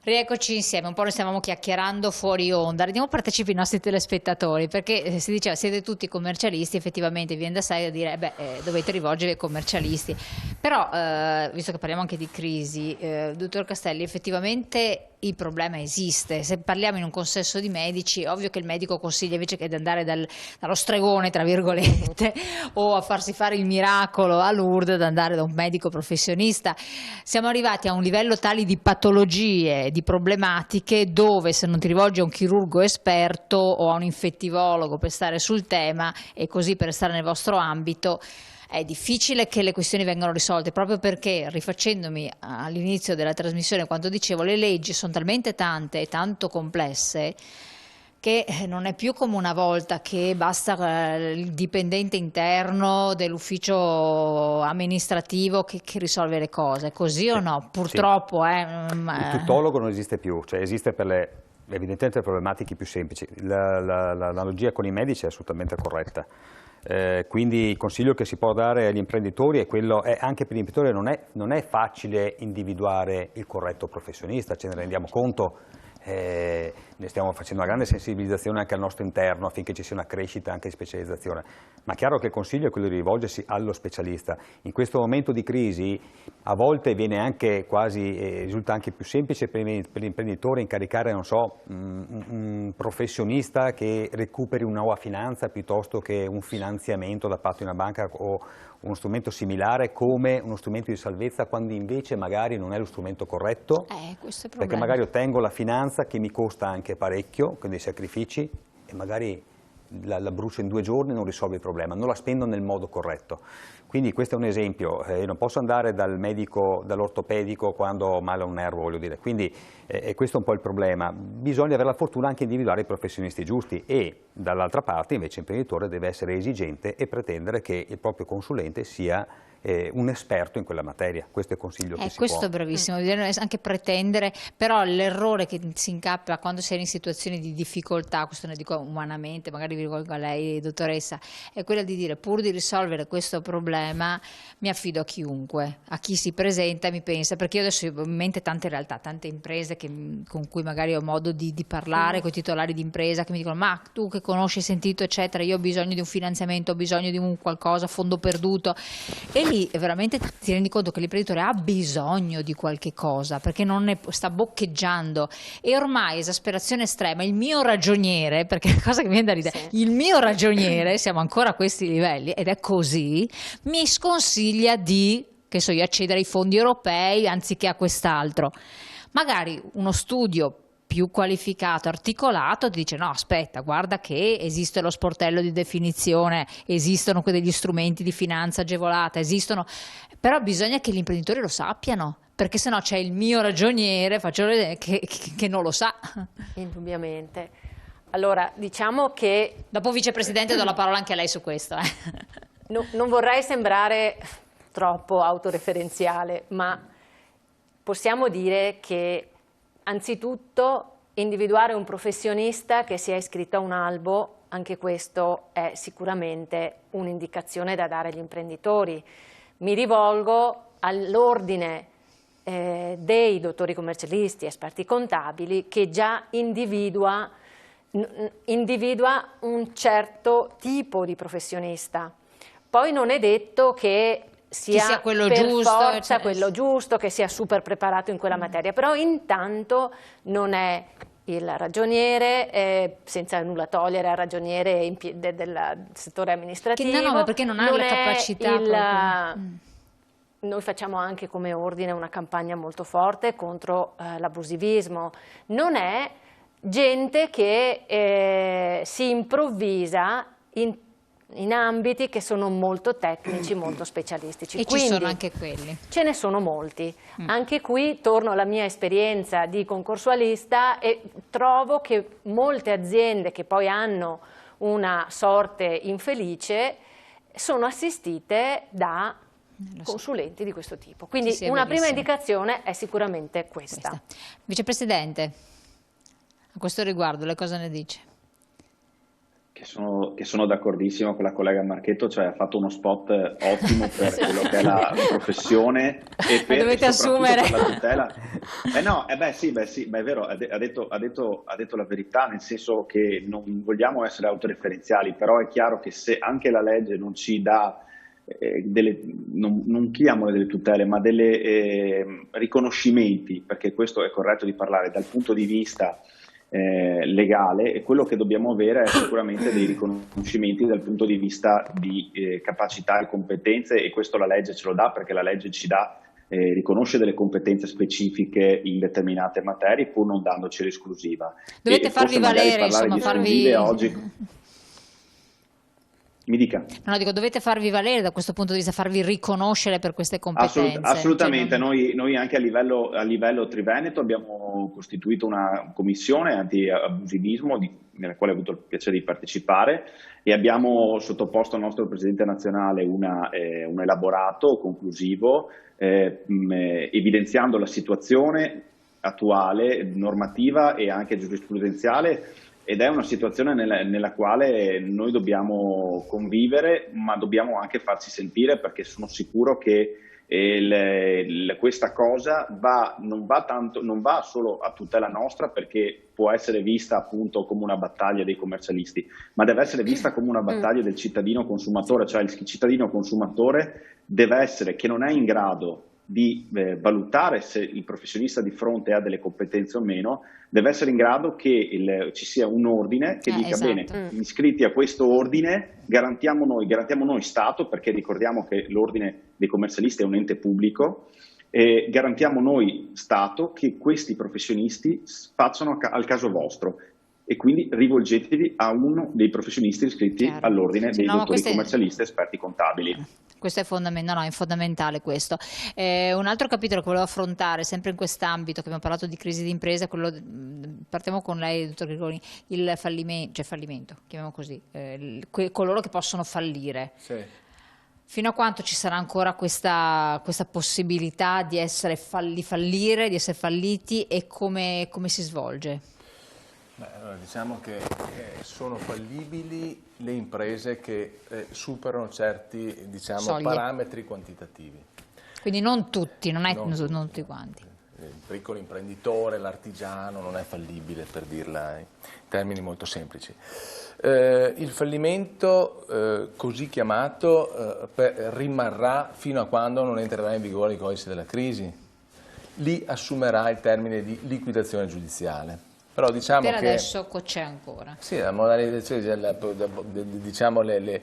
Rieccoci insieme, un po' ne stavamo chiacchierando fuori onda, rendiamo partecipi i nostri telespettatori, perché si diceva siete tutti commercialisti, effettivamente viene da sé da dire dovete rivolgervi ai commercialisti, però visto che parliamo anche di crisi, dottor Castelli, effettivamente il problema esiste. Se parliamo in un consesso di medici, è ovvio che il medico consiglia invece che di andare dallo stregone, tra virgolette, o a farsi fare il miracolo a Lourdes, ad andare da un medico professionista. Siamo arrivati a un livello tale di patologie, di problematiche, dove se non ti rivolgi a un chirurgo esperto o a un infettivologo per stare sul tema, e così per stare nel vostro ambito, è difficile che le questioni vengano risolte, proprio perché, rifacendomi all'inizio della trasmissione quando dicevo, le leggi sono talmente tante e tanto complesse che non è più come una volta che basta il dipendente interno dell'ufficio amministrativo che risolve le cose, così o no? Purtroppo il tuttologo non esiste più, cioè esiste per evidentemente le problematiche più semplici. L'analogia con i medici è assolutamente corretta. Quindi il consiglio che si può dare agli imprenditori è quello, anche per gli imprenditori non è facile individuare il corretto professionista, ce ne rendiamo conto, ne stiamo facendo una grande sensibilizzazione anche al nostro interno affinché ci sia una crescita anche di specializzazione, ma è chiaro che il consiglio è quello di rivolgersi allo specialista. In questo momento di crisi a volte viene anche risulta anche più semplice per l'imprenditore incaricare, non so, un professionista che recuperi una nuova finanza piuttosto che un finanziamento da parte di una banca o uno strumento similare come uno strumento di salvezza, quando invece magari non è lo strumento corretto, questo è il perché problema. magari ottengo la finanza che mi costa anche parecchio, quindi sacrifici, e magari la brucio in 2 giorni e non risolve il problema, non la spendo nel modo corretto. Quindi questo è un esempio, non posso andare dal medico, dall'ortopedico quando ho male a un nervo, voglio dire, quindi questo è un po' il problema. Bisogna avere la fortuna anche di individuare i professionisti giusti e dall'altra parte invece l'imprenditore deve essere esigente e pretendere che il proprio consulente sia un esperto in quella materia. Questo è il consiglio che si può. Questo è bravissimo, bisogna anche pretendere, però l'errore che si incappa quando si è in situazioni di difficoltà, questo ne dico umanamente, magari vi rivolgo a lei dottoressa, è quella di dire: pur di risolvere questo problema mi affido a chiunque, a chi si presenta e mi pensa, perché io adesso ho in mente tante realtà, tante imprese con cui magari ho modo di parlare, con i titolari di impresa che mi dicono: ma tu che conosci, hai sentito eccetera, io ho bisogno di un finanziamento, ho bisogno di un qualcosa, fondo perduto, e lì veramente ti rendi conto che l'imprenditore ha bisogno di qualche cosa perché non ne sta boccheggiando, e ormai esasperazione estrema, il mio ragioniere, perché è una cosa che mi viene da ridere, il mio ragioniere, siamo ancora a questi livelli ed è così, mi sconsiglia di, che so io, accedere ai fondi europei anziché a quest'altro. Magari uno studio più qualificato, articolato, ti dice: no, aspetta, guarda che esiste lo sportello di definizione, esistono degli strumenti di finanza agevolata, esistono, però bisogna che gli imprenditori lo sappiano, perché sennò c'è il mio ragioniere, faccio vedere che non lo sa. Indubbiamente. Allora, diciamo che... Dopo vicepresidente do la parola anche a lei su questo. Non vorrei sembrare troppo autoreferenziale, ma possiamo dire che anzitutto individuare un professionista che sia iscritto a un albo, anche questo è sicuramente un'indicazione da dare agli imprenditori. Mi rivolgo all'ordine dei dottori commercialisti, esperti contabili, che già individua un certo tipo di professionista. Poi non è detto che sia quello per giusto, forza quello giusto, che sia super preparato in quella materia, però intanto non è il ragioniere, senza nulla togliere al ragioniere del settore amministrativo. No, perché non ha la capacità. Noi facciamo anche come ordine una campagna molto forte contro l'abusivismo. Non è gente che si improvvisa in ambiti che sono molto tecnici, molto specialistici. E quindi ci sono anche quelli. Ce ne sono molti. Anche qui torno alla mia esperienza di concorsualista e trovo che molte aziende che poi hanno una sorte infelice sono assistite da consulenti di questo tipo. Quindi sì, una prima indicazione è sicuramente questa. Vicepresidente, a questo riguardo lei cosa ne dice? Che sono d'accordissimo con la collega Marchetto, cioè ha fatto uno spot ottimo per quello che è la professione e dovete assumere. per la tutela. Sì, è vero, ha detto la verità, nel senso che non vogliamo essere autoreferenziali, però è chiaro che se anche la legge non ci dà non chiamo delle tutele, ma delle riconoscimenti, perché questo è corretto di parlare dal punto di vista legale, e quello che dobbiamo avere è sicuramente dei riconoscimenti dal punto di vista di capacità e competenze, e questo la legge ce lo dà, perché la legge ci dà riconosce delle competenze specifiche in determinate materie pur non dandoci l'esclusiva. Dovete farvi valere, insomma, oggi. Mi dica. No, dico, dovete farvi valere da questo punto di vista, farvi riconoscere per queste competenze. Assolutamente, noi anche a livello Triveneto abbiamo costituito una commissione anti-abusivismo nella quale ho avuto il piacere di partecipare, e abbiamo sottoposto al nostro Presidente nazionale un elaborato conclusivo evidenziando la situazione attuale, normativa e anche giurisprudenziale. Ed è una situazione nella quale noi dobbiamo convivere, ma dobbiamo anche farci sentire, perché sono sicuro che questa cosa non va solo a tutela nostra, perché può essere vista appunto come una battaglia dei commercialisti, ma deve essere vista come una battaglia del cittadino consumatore, cioè il cittadino consumatore deve essere, che non è in grado di valutare se il professionista di fronte ha delle competenze o meno, deve essere in grado che ci sia un ordine che dica esatto. Bene, iscritti a questo ordine garantiamo noi Stato, perché ricordiamo che l'ordine dei commercialisti è un ente pubblico, e garantiamo noi Stato che questi professionisti facciano al caso vostro, e quindi rivolgetevi a uno dei professionisti iscritti all'ordine dei dottori commercialisti esperti contabili. Questo è fondamentale, è fondamentale questo. Un altro capitolo che volevo affrontare, sempre in quest'ambito, che abbiamo parlato di crisi di impresa, partiamo con lei, dottor Grigoni, il fallimento, chiamiamo così, coloro che possono fallire. Sì. Fino a quanto ci sarà ancora questa possibilità di fallire, di essere falliti, e come si svolge? Allora, diciamo che sono fallibili le imprese che superano certi parametri quantitativi. Quindi non tutti, non tutti quanti. Il piccolo imprenditore, l'artigiano non è fallibile, per dirla in termini molto semplici. Il fallimento così chiamato rimarrà fino a quando non entrerà in vigore il codice della crisi. Lì assumerà il termine di liquidazione giudiziale. Però diciamo per adesso c'è ancora. Sì, la modalità, diciamo le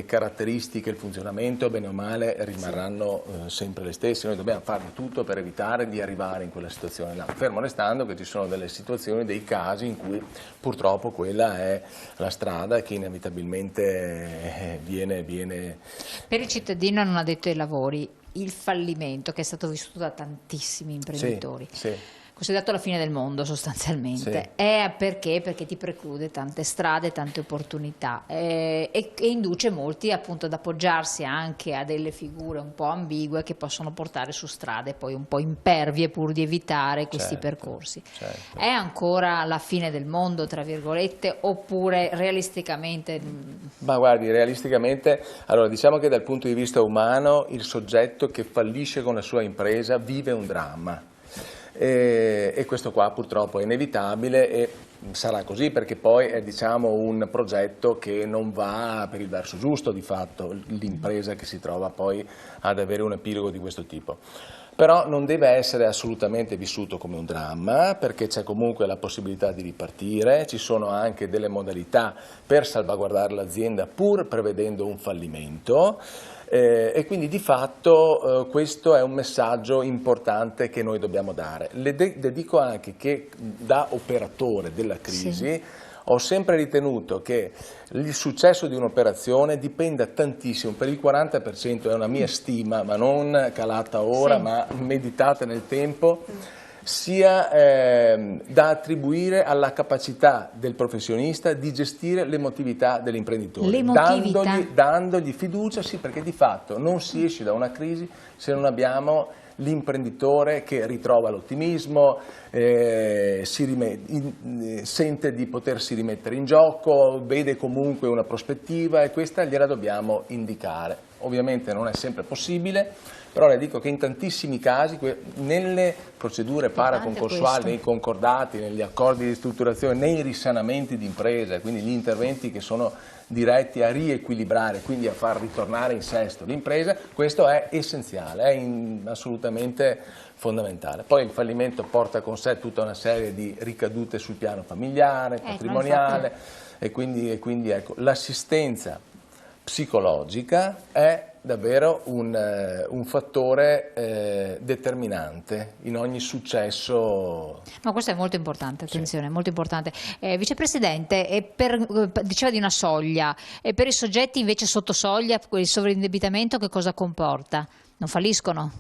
caratteristiche, il funzionamento, bene o male, rimarranno sempre le stesse. Noi dobbiamo fare di tutto per evitare di arrivare in quella situazione là, fermo restando che ci sono delle situazioni, dei casi in cui purtroppo quella è la strada che inevitabilmente viene... Per il cittadino non addetto ai lavori, il fallimento che è stato vissuto da tantissimi imprenditori. Sì. Considerato la fine del mondo sostanzialmente, sì. È perché ti preclude tante strade, tante opportunità, e induce molti appunto ad appoggiarsi anche a delle figure un po' ambigue che possono portare su strade poi un po' impervie pur di evitare questi percorsi. Certo. È ancora la fine del mondo, tra virgolette, oppure realisticamente? Ma guardi, realisticamente, allora diciamo che dal punto di vista umano il soggetto che fallisce con la sua impresa vive un dramma. E questo qua purtroppo è inevitabile, e sarà così perché poi è un progetto che non va per il verso giusto, di fatto, l'impresa che si trova poi ad avere un epilogo di questo tipo. Però non deve essere assolutamente vissuto come un dramma, perché c'è comunque la possibilità di ripartire, ci sono anche delle modalità per salvaguardare l'azienda pur prevedendo un fallimento. E quindi di fatto questo è un messaggio importante che noi dobbiamo dare. Le dico anche che da operatore della crisi ho sempre ritenuto che il successo di un'operazione dipenda tantissimo, per il 40% è una mia stima, ma non calata ora, ma meditata nel tempo, sia da attribuire alla capacità del professionista di gestire l'emotività dell'imprenditore, dandogli fiducia, sì, perché di fatto non si esce da una crisi se non abbiamo l'imprenditore che ritrova l'ottimismo, sente di potersi rimettere in gioco, vede comunque una prospettiva e questa gliela dobbiamo indicare. Ovviamente non è sempre possibile, però le dico che in tantissimi casi nelle procedure paraconcorsuali, nei concordati, negli accordi di strutturazione, nei risanamenti di impresa, quindi gli interventi che sono diretti a riequilibrare, quindi a far ritornare in sesto l'impresa, questo è essenziale, è assolutamente fondamentale. Poi il fallimento porta con sé tutta una serie di ricadute sul piano familiare, patrimoniale e quindi ecco, l'assistenza psicologica è davvero un fattore determinante in ogni successo. No, questo è molto importante, attenzione, sì. Molto importante. Vicepresidente, diceva di una soglia, e per i soggetti invece sotto soglia, il sovraindebitamento che cosa comporta? Non falliscono?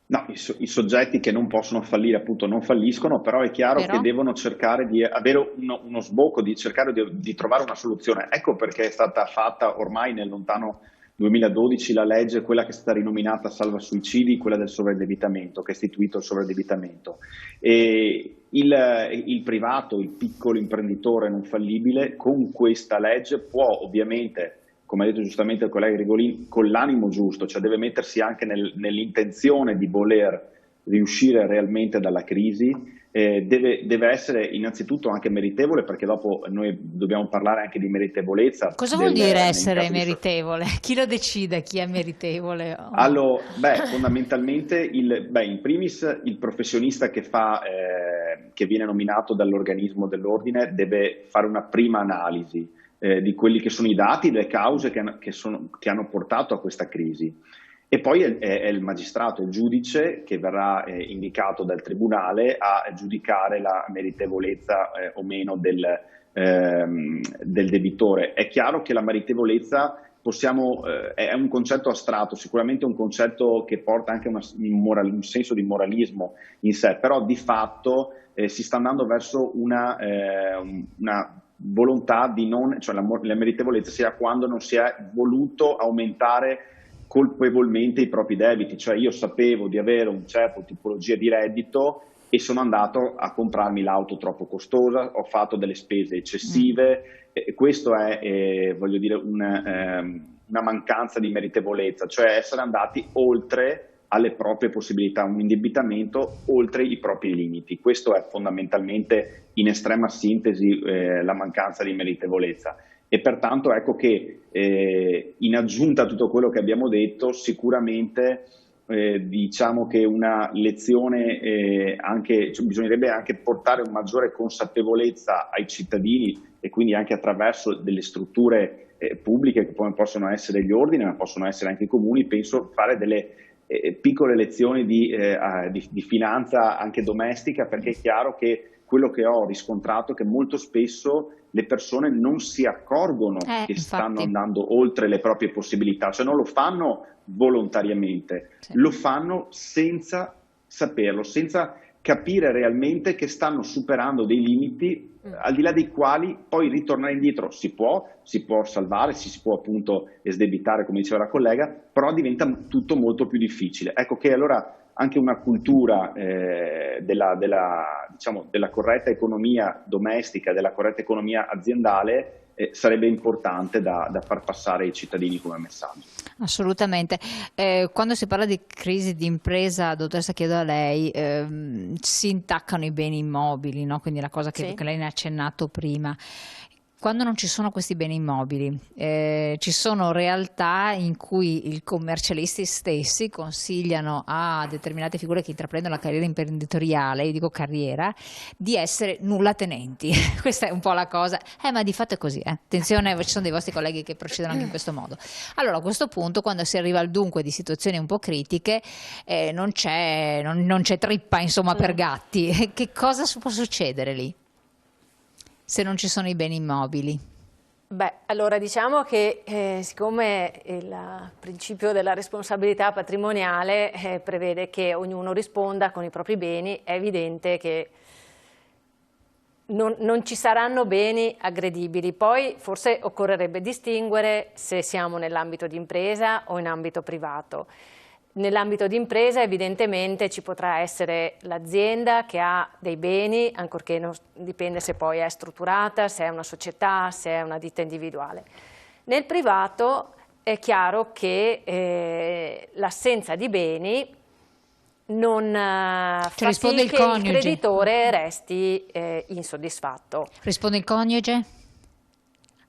No, i soggetti che non possono fallire appunto non falliscono, però è chiaro che devono cercare di avere uno sbocco, di cercare di trovare una soluzione. Ecco perché è stata fatta ormai nel lontano 2012 la legge, quella che è stata rinominata salva suicidi, quella del sovraindebitamento, che ha istituito il sovraindebitamento. E il privato, il piccolo imprenditore non fallibile, con questa legge può ovviamente, come ha detto giustamente il collega Rigolin, con l'animo giusto, cioè deve mettersi anche nell'intenzione di voler riuscire realmente dalla crisi, deve essere innanzitutto anche meritevole, perché dopo noi dobbiamo parlare anche di meritevolezza. Cosa vuol dire essere meritevole? Chi lo decide chi è meritevole? Allora, fondamentalmente in primis il professionista che viene nominato dall'organismo dell'ordine deve fare una prima analisi di quelli che sono i dati, le cause che hanno portato a questa crisi. E poi è il magistrato, il giudice che verrà indicato dal tribunale a giudicare la meritevolezza o meno del debitore. È chiaro che la meritevolezza è un concetto astratto, sicuramente un concetto che porta anche un senso di moralismo in sé, però di fatto si sta andando verso una volontà di cioè la meritevolezza sia quando non si è voluto aumentare colpevolmente i propri debiti, cioè io sapevo di avere un certo tipologia di reddito e sono andato a comprarmi l'auto troppo costosa, ho fatto delle spese eccessive, e questo è voglio dire una mancanza di meritevolezza, cioè essere andati oltre alle proprie possibilità, un indebitamento oltre i propri limiti. Questo è fondamentalmente in estrema sintesi la mancanza di meritevolezza. E pertanto ecco che in aggiunta a tutto quello che abbiamo detto, sicuramente diciamo che una lezione bisognerebbe anche portare una maggiore consapevolezza ai cittadini e quindi anche attraverso delle strutture pubbliche che poi possono essere gli ordini, ma possono essere anche i comuni, penso fare delle piccole lezioni di finanza anche domestica, perché è chiaro che quello che ho riscontrato è che molto spesso le persone non si accorgono che stanno andando oltre le proprie possibilità, cioè non lo fanno volontariamente, lo fanno senza saperlo, senza capire realmente che stanno superando dei limiti al di là dei quali poi ritornare indietro si può salvare, si può appunto esdebitare come diceva la collega, però diventa tutto molto più difficile. Ecco che allora anche una cultura della corretta economia domestica, della corretta economia aziendale sarebbe importante da far passare ai cittadini come messaggio. Assolutamente. Quando si parla di crisi di impresa, dottoressa, chiedo a lei, si intaccano i beni immobili, no? Quindi la cosa che lei ne ha accennato prima. Quando non ci sono questi beni immobili, ci sono realtà in cui i commercialisti stessi consigliano a determinate figure che intraprendono la carriera imprenditoriale, io dico carriera, di essere nullatenenti. Questa è un po' la cosa, ma di fatto è così. Attenzione, ci sono dei vostri colleghi che procedono anche in questo modo. Allora a questo punto, quando si arriva al dunque di situazioni un po' critiche, non c'è trippa insomma per gatti. Che cosa può succedere lì, se non ci sono i beni immobili? Allora diciamo che siccome il principio della responsabilità patrimoniale prevede che ognuno risponda con i propri beni, è evidente che non ci saranno beni aggredibili. Poi forse occorrerebbe distinguere se siamo nell'ambito di impresa o in ambito privato. Nell'ambito di impresa evidentemente ci potrà essere l'azienda che ha dei beni, ancorché non dipende se poi è strutturata, se è una società, se è una ditta individuale. Nel privato è chiaro che l'assenza di beni non fa sì che il creditore resti insoddisfatto. Risponde il coniuge?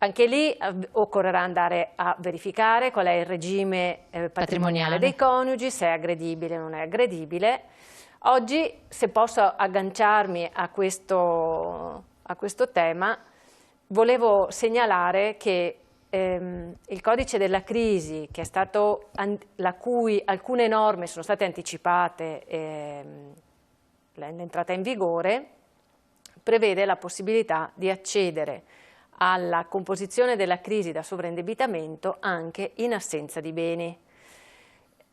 Anche lì occorrerà andare a verificare qual è il regime patrimoniale dei coniugi, se è aggredibile o non è aggredibile. Oggi, se posso agganciarmi a questo tema, volevo segnalare che il codice della crisi, che è stato, la cui alcune norme sono state anticipate l'entrata in vigore, prevede la possibilità di accedere alla composizione della crisi da sovraindebitamento anche in assenza di beni.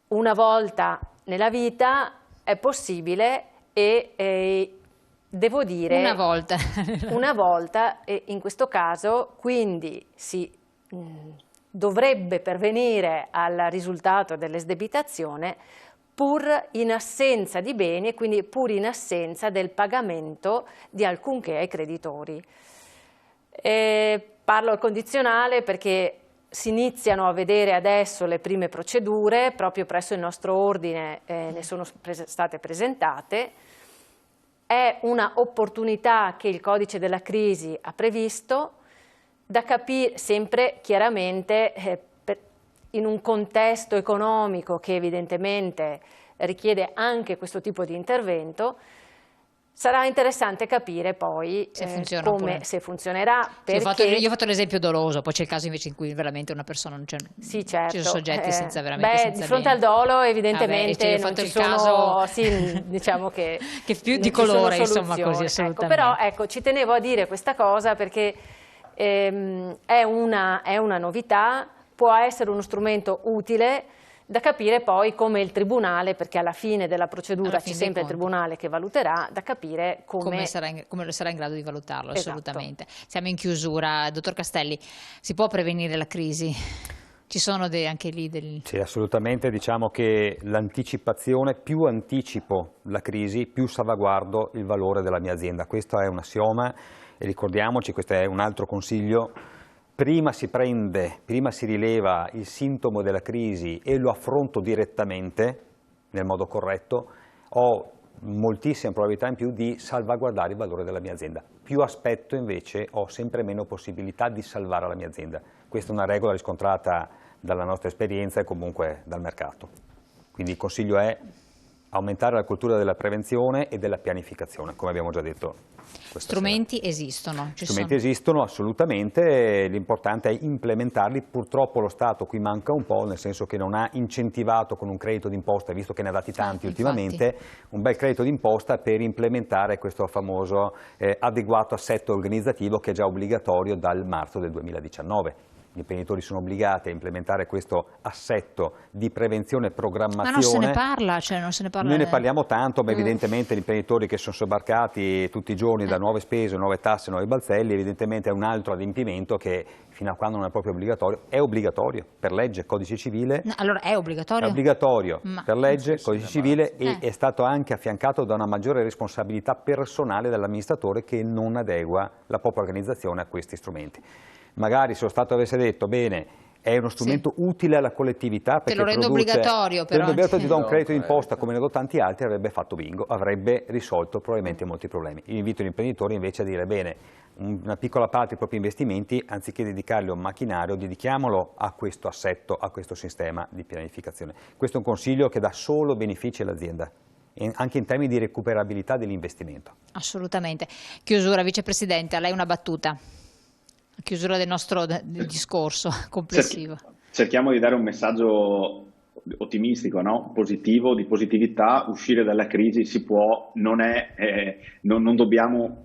Una volta nella vita è possibile e devo dire una volta e in questo caso quindi si dovrebbe pervenire al risultato dell'esdebitazione pur in assenza di beni e quindi pur in assenza del pagamento di alcunché ai creditori. Parlo al condizionale perché si iniziano a vedere adesso le prime procedure, proprio presso il nostro ordine ne sono state presentate. È una opportunità che il codice della crisi ha previsto, da capire sempre chiaramente in un contesto economico che evidentemente richiede anche questo tipo di intervento. Sarà interessante capire poi se funzionerà. Perché... Io ho fatto l'esempio doloso, poi c'è il caso invece in cui veramente una persona non c'è. Sì, certo. Ci sono soggetti senza veramente. Di fronte al dolo evidentemente non ci sono, caso... sì, diciamo che più di colore, insomma, così assolutamente. Però ecco, ci tenevo a dire questa cosa perché è una novità, può essere uno stromento utile. Da capire poi come il Tribunale, perché alla fine della procedura c'è sempre il Tribunale che valuterà, da capire come sarà in grado di valutarlo, esatto. Assolutamente. Siamo in chiusura. Dottor Castelli, si può prevenire la crisi? Ci sono anche lì degli... Sì, assolutamente, diciamo che l'anticipazione, più anticipo la crisi, più salvaguardo il valore della mia azienda. Questo è un assioma e ricordiamoci, questo è un altro consiglio. Prima si rileva il sintomo della crisi e lo affronto direttamente, nel modo corretto, ho moltissime probabilità in più di salvaguardare il valore della mia azienda. Più aspetto invece ho sempre meno possibilità di salvare la mia azienda. Questa è una regola riscontrata dalla nostra esperienza e comunque dal mercato. Quindi il consiglio è aumentare la cultura della prevenzione e della pianificazione, come abbiamo già detto. Strumenti esistono? Strumenti esistono assolutamente, l'importante è implementarli. Purtroppo lo Stato qui manca un po', nel senso che non ha incentivato con un credito d'imposta, visto che ne ha dati tanti ultimamente, un bel credito d'imposta per implementare questo famoso adeguato assetto organizzativo che è già obbligatorio dal marzo del 2019. Gli imprenditori sono obbligati a implementare questo assetto di prevenzione e programmazione. Ma non se ne parla, non se ne parla. Noi ne parliamo tanto, ma evidentemente gli imprenditori che sono sobbarcati tutti i giorni da nuove spese, nuove tasse, nuovi balzelli, evidentemente è un altro adempimento che fino a quando non è proprio obbligatorio, è obbligatorio per legge, codice civile. No, allora è obbligatorio? È obbligatorio per legge, codice civile e è stato anche affiancato da una maggiore responsabilità personale dell'amministratore che non adegua la propria organizzazione a questi strumenti. Magari se lo Stato avesse detto, bene, è uno strumento utile alla collettività perché te lo rendo obbligatorio, però. Ti do un credito d'imposta come ne do tanti altri, avrebbe fatto bingo, avrebbe risolto probabilmente molti problemi. Io invito gli imprenditori invece a dire, bene, una piccola parte dei propri investimenti, anziché dedicarli a un macchinario, dedichiamolo a questo assetto, a questo sistema di pianificazione. Questo è un consiglio che dà solo benefici all'azienda, anche in termini di recuperabilità dell'investimento. Assolutamente. Chiusura, Vicepresidente, a lei una battuta. Chiusura del nostro discorso complessivo. Cerchiamo di dare un messaggio ottimistico, no? Positivo, di positività. Uscire dalla crisi si può, non dobbiamo,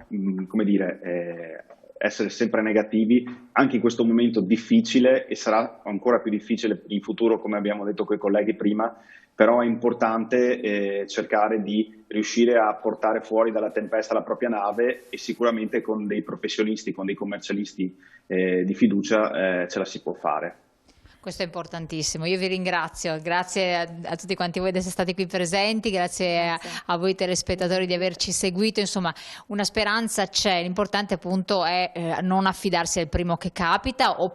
come dire, essere sempre negativi, anche in questo momento difficile, e sarà ancora più difficile in futuro, come abbiamo detto con i colleghi prima, però è importante cercare di riuscire a portare fuori dalla tempesta la propria nave, e sicuramente con dei professionisti, con dei commercialisti di fiducia ce la si può fare. Questo è importantissimo, io vi ringrazio, grazie a tutti quanti voi di essere stati qui presenti, grazie a voi telespettatori di averci seguito, insomma una speranza c'è, l'importante appunto è non affidarsi al primo che capita o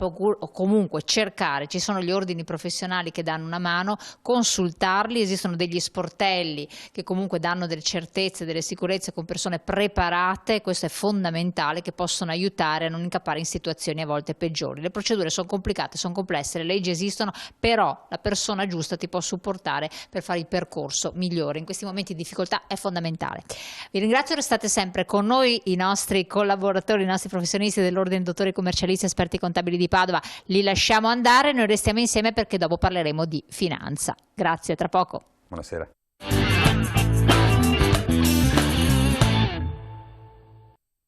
comunque cercare, ci sono gli ordini professionali che danno una mano, consultarli, esistono degli sportelli che comunque danno delle certezze, delle sicurezze con persone preparate, questo è fondamentale, che possono aiutare a non incappare in situazioni a volte peggiori. Le procedure sono complicate, sono complesse, le leggi esistono, però la persona giusta ti può supportare per fare il percorso migliore. In questi momenti di difficoltà è fondamentale. Vi ringrazio, restate sempre con noi, i nostri collaboratori, i nostri professionisti dell'Ordine Dottori Commercialisti Esperti Contabili di Padova, li lasciamo andare, noi restiamo insieme perché dopo parleremo di finanza. Grazie, tra poco. Buonasera.